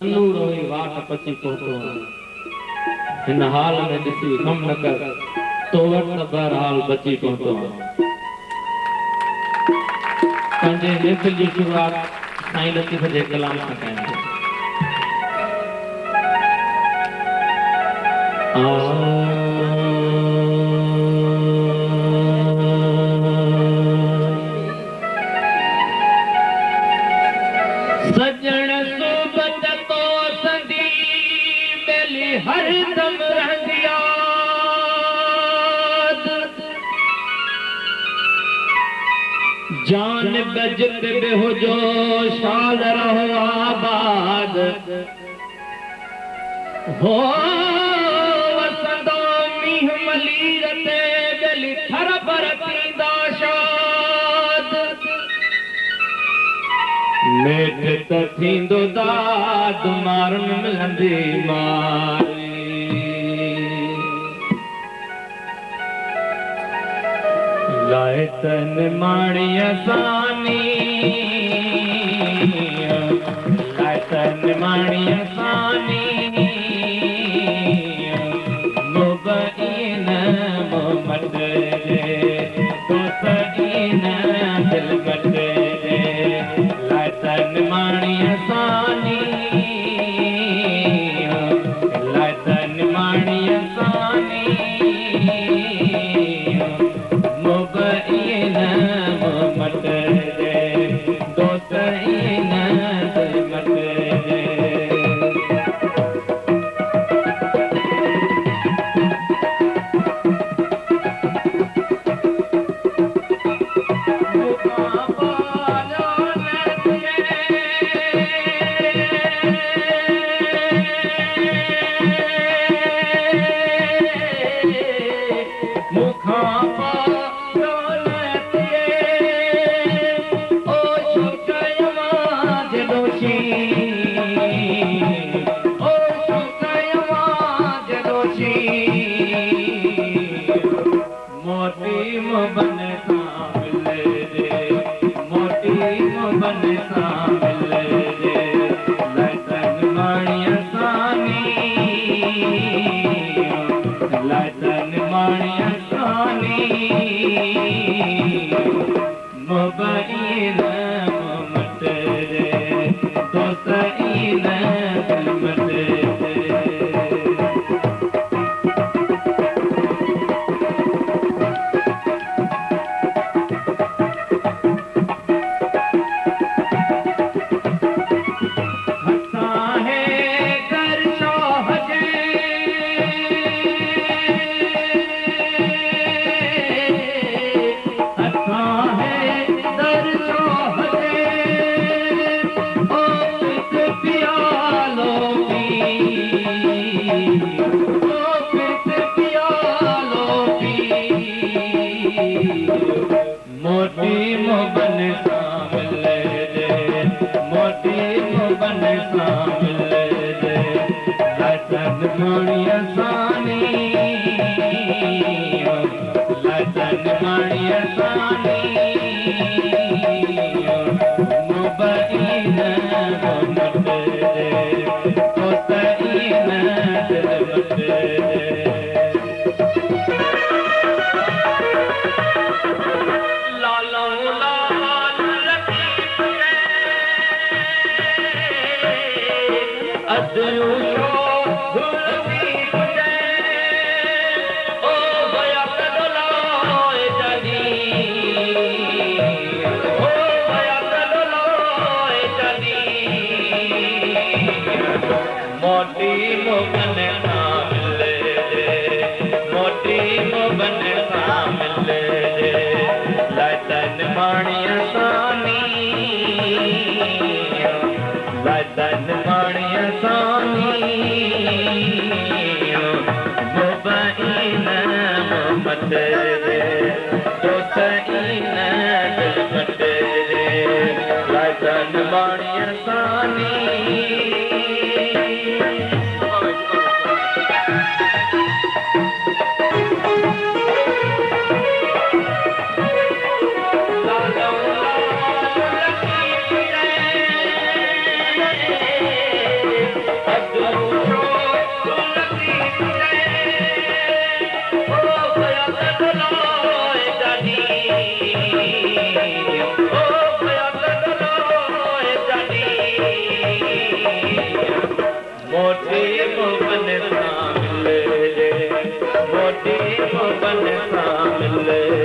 तन्नू रोई वाट पची पहुतो इन हाल में दिसी कम न कर तो वट बहरहाल बची पहुतो पंजे नित जी शुरुआत साईं लतीफ़ जे कलाम सां कयां सजण सोबत तो संदी बेली हर दम रहंदिया जान गज पे बेहोजो शाद रहो आबाद हो वसंदो मीह मलीर ते बेली थर पर थींदा शाद मेठ त थींदो दाद मारन मिलंदी मारी लाए तन माणी असानी लाए तन माणी असानी मुबईन मोहम्मद जे दोस्तईन दिल बट लाए तन माणी असानी लाए तन माणी असानी ले